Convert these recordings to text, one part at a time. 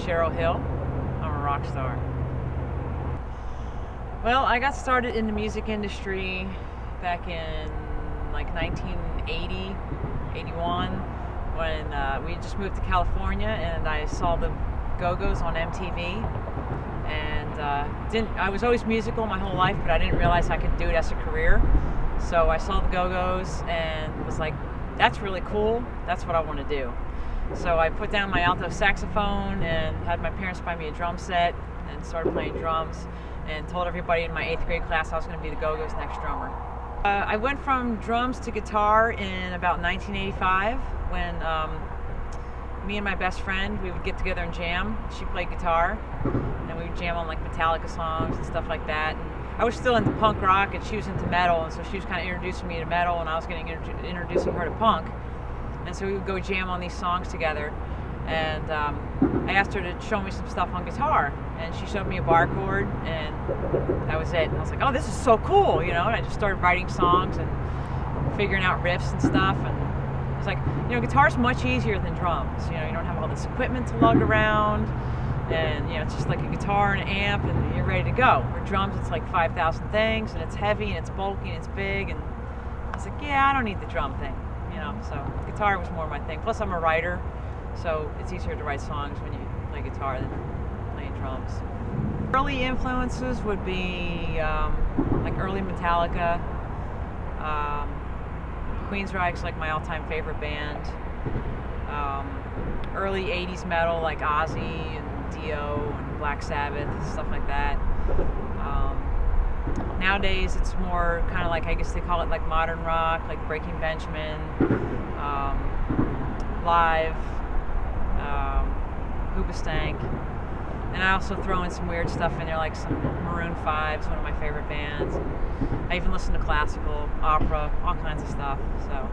Cheryl Hill. I'm a rock star. Well, I got started in the music industry back in like 1980, 81, when we just moved to California, and I saw the Go-Go's on MTV. And I was always musical my whole life, but I didn't realize I could do it as a career. So I saw the Go-Go's and was like, that's really cool. That's what I want to do. So I put down my alto saxophone and had my parents buy me a drum set and started playing drums, and told everybody in my 8th grade class I was going to be the Go-Go's next drummer. I went from drums to guitar in about 1985 when me and my best friend, we would get together and jam. She played guitar, and we would jam on like Metallica songs and stuff like that. And I was still into punk rock, and she was into metal, and so she was kind of introducing me to metal, and I was introducing her to punk. And so we would go jam on these songs together. And I asked her to show me some stuff on guitar, and she showed me a bar chord, and that was it. And I was like, oh, this is so cool, you know? And I just started writing songs and figuring out riffs and stuff. And it's like, you know, guitar's much easier than drums. You know, you don't have all this equipment to lug around, and you know, it's just like a guitar and an amp, and you're ready to go. For drums, it's like 5,000 things, and it's heavy, and it's bulky, and it's big. And I was like, yeah, I don't need the drum thing, you know? So guitar was more my thing. Plus, I'm a writer. So it's easier to write songs when you play guitar than playing drums. Early influences would be like early Metallica. Queensryche's like my all-time favorite band. Early 80s metal like Ozzy and Dio and Black Sabbath, stuff like that. Nowadays it's more kind of like, I guess they call it like modern rock, like Breaking Benjamin, Live, Hoobastank, and I also throw in some weird stuff in there, like some Maroon 5's one of my favorite bands. I even listen to classical, opera, all kinds of stuff. So,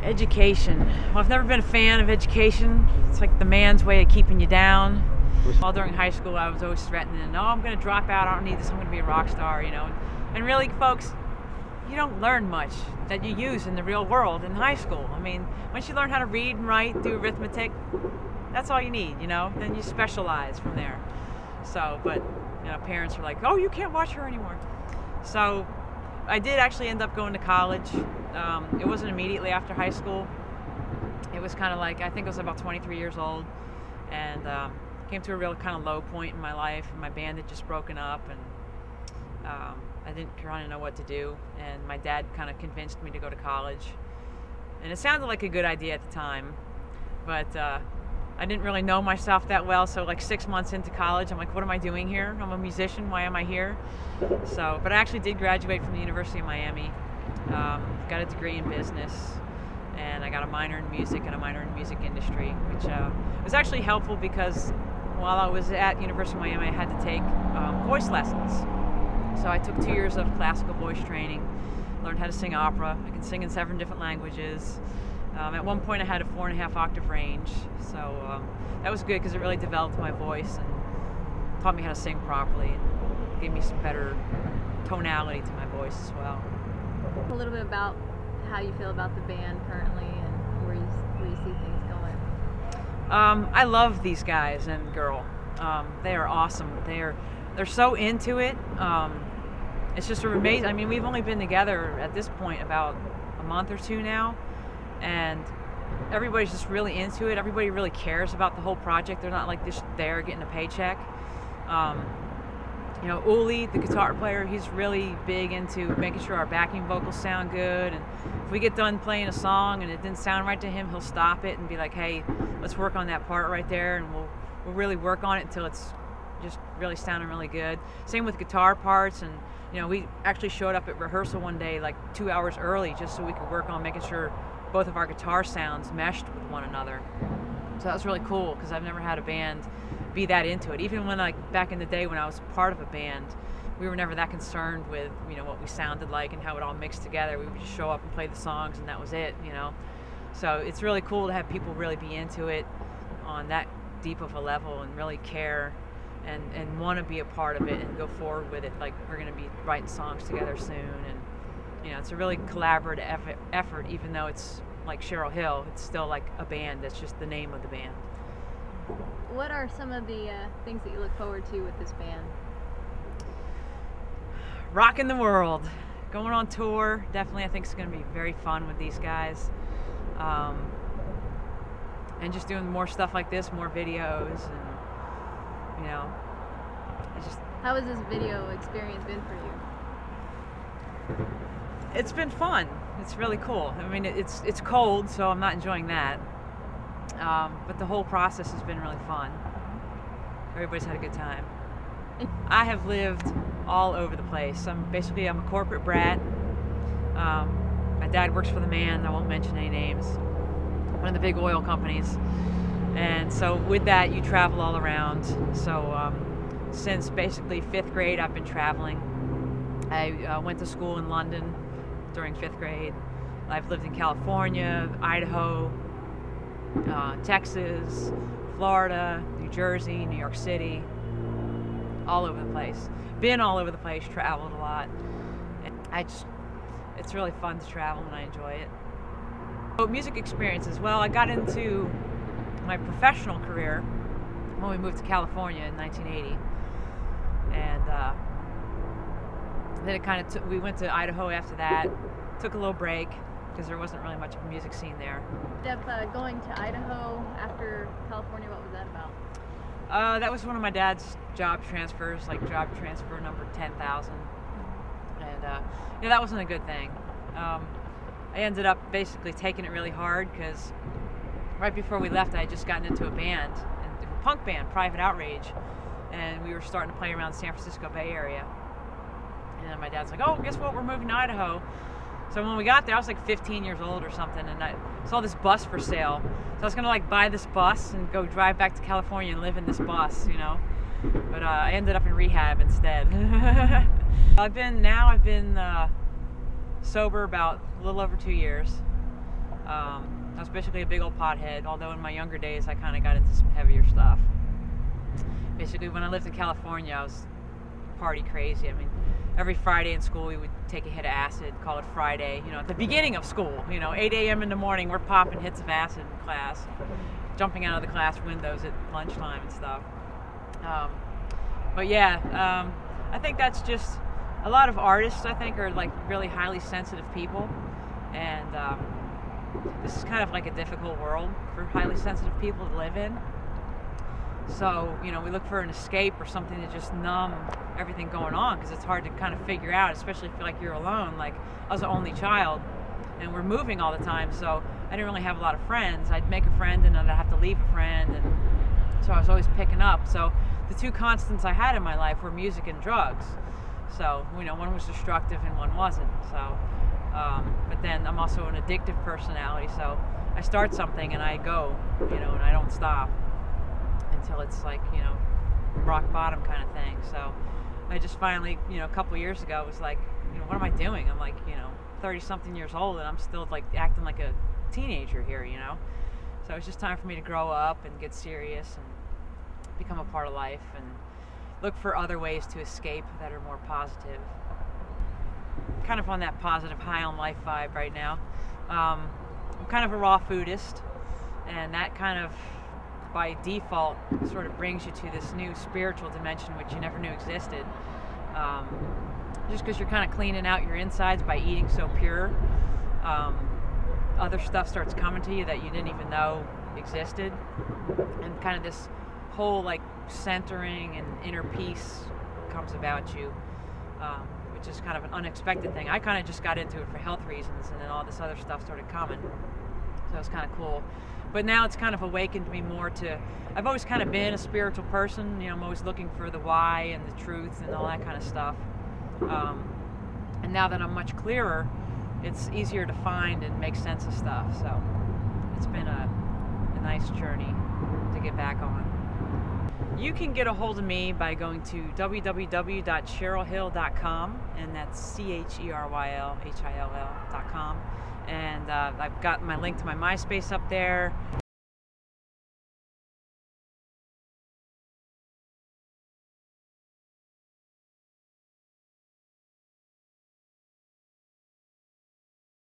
education. Well, I've never been a fan of education. It's like the man's way of keeping you down. All during high school, I was always threatening, no, I'm going to drop out, I don't need this, I'm going to be a rock star, you know. And really, folks, you don't learn much that you use in the real world in high school. I mean, once you learn how to read and write, do arithmetic, that's all you need, you know? Then you specialize from there. So, but, you know, parents are like, oh, you can't watch her anymore. So, I did actually end up going to college. It wasn't immediately after high school. It was kind of like, I think I was about 23 years old, and came to a real kind of low point in my life, and my band had just broken up, and I didn't kind of know what to do, and my dad kind of convinced me to go to college. And it sounded like a good idea at the time, but I didn't really know myself that well, so like 6 months into college, I'm like, what am I doing here? I'm a musician, why am I here? So, but I actually did graduate from the University of Miami, got a degree in business, and I got a minor in music and a minor in music industry, which was actually helpful because while I was at University of Miami, I had to take voice lessons. So I took 2 years of classical voice training, learned how to sing opera. I can sing in 7 different languages. At one point I had a 4.5 octave range, so that was good because it really developed my voice and taught me how to sing properly and gave me some better tonality to my voice as well. A little bit about how you feel about the band currently and where you see things going. I love these guys and girl. They are awesome. They're so into it. It's just amazing. I mean, we've only been together at this point about a month or 2 now, and everybody's just really into it. Everybody really cares about the whole project. They're not like just there getting a paycheck. You know, Uli, the guitar player, he's really big into making sure our backing vocals sound good. And if we get done playing a song and it didn't sound right to him, he'll stop it and be like, hey, let's work on that part right there, and we'll really work on it until it's just really sounding really good. Same with guitar parts. And you know, we actually showed up at rehearsal one day like 2 hours early just so we could work on making sure both of our guitar sounds meshed with one another. So that was really cool because I've never had a band be that into it. Even when, like, back in the day when I was part of a band, we were never that concerned with, you know, what we sounded like and how it all mixed together. We would just show up and play the songs, and that was it, you know. So it's really cool to have people really be into it on that deep of a level and really care and want to be a part of it and go forward with it. Like, we're going to be writing songs together soon, and you know, it's a really collaborative effort. Even though it's like Cheryl Hill, it's still like a band. That's just the name of the band. What are some of the things that you look forward to with this band? Rocking the world, going on tour. Definitely, I think it's going to be very fun with these guys, and just doing more stuff like this, more videos, and How has this video experience been for you? It's been fun. It's really cool. I mean, it's cold, so I'm not enjoying that. But the whole process has been really fun. Everybody's had a good time. I have lived all over the place. I'm a corporate brat. My dad works for the man, I won't mention any names, one of the big oil companies. And so with that, you travel all around. So since basically 5th grade, I've been traveling. I went to school in London during 5th grade. I've lived in California, Idaho, Texas, Florida, New Jersey, New York City, all over the place. Been all over the place, traveled a lot. It's really fun to travel and I enjoy it. So music experiences, well, I got into my professional career when we moved to California in 1980. And then we went to Idaho after that, took a little break because there wasn't really much of a music scene there. Going to Idaho after California, what was that about? That was one of my dad's job transfers, like job transfer number 10,000. And that wasn't a good thing. I ended up basically taking it really hard because right before we left, I had just gotten into a band, a punk band, Private Outrage, and we were starting to play around the San Francisco Bay Area. And then my dad's like, "Oh, guess what? We're moving to Idaho." So when we got there, I was like 15 years old or something, and I saw this bus for sale. So I was gonna like buy this bus and go drive back to California and live in this bus, you know. But I ended up in rehab instead. I've been sober about a little over 2 years. I was basically a big old pothead, although in my younger days I kind of got into some heavier stuff. Basically, when I lived in California, I was party crazy. I mean, every Friday in school we would take a hit of acid, call it Friday, you know, at the beginning of school, you know, 8 a.m. in the morning, we're popping hits of acid in class, jumping out of the class windows at lunchtime and stuff. But yeah, I think that's just, a lot of artists, I think, are like really highly sensitive people, and this is kind of like a difficult world for highly sensitive people to live in. So, you know, we look for an escape or something to just numb everything going on, because it's hard to kind of figure out, especially if you feel like you're alone. Like, I was the only child, and we're moving all the time, so I didn't really have a lot of friends. I'd make a friend, and then I'd have to leave a friend, and so I was always picking up. So the two constants I had in my life were music and drugs. So, you know, one was destructive and one wasn't. So, but then I'm also an addictive personality, so I start something and I go, you know, and I don't stop until it's like, you know, rock bottom kind of thing. So I just finally, you know, a couple years ago was like, you know, what am I doing? I'm like, you know, 30-something years old and I'm still like acting like a teenager here, you know? So it's just time for me to grow up and get serious and become a part of life and look for other ways to escape that are more positive. Kind of on that positive high on life vibe right now. I'm kind of a raw foodist, and that kind of by default sort of brings you to this new spiritual dimension which you never knew existed. Just because you're kind of cleaning out your insides by eating so pure, other stuff starts coming to you that you didn't even know existed, and kind of this whole like centering and inner peace comes about you, which is kind of an unexpected thing. I kind of just got into it for health reasons, and then all this other stuff started coming, so it's kind of cool. But now it's kind of awakened me more to, I've always kind of been a spiritual person, you know, I'm always looking for the why and the truth and all that kind of stuff. And now that I'm much clearer, it's easier to find and make sense of stuff. So it's been a nice journey to get back on. You can get a hold of me by going to www.cherylhill.com, and that's CHERYLHILL.com. And I've got my link to my MySpace up there.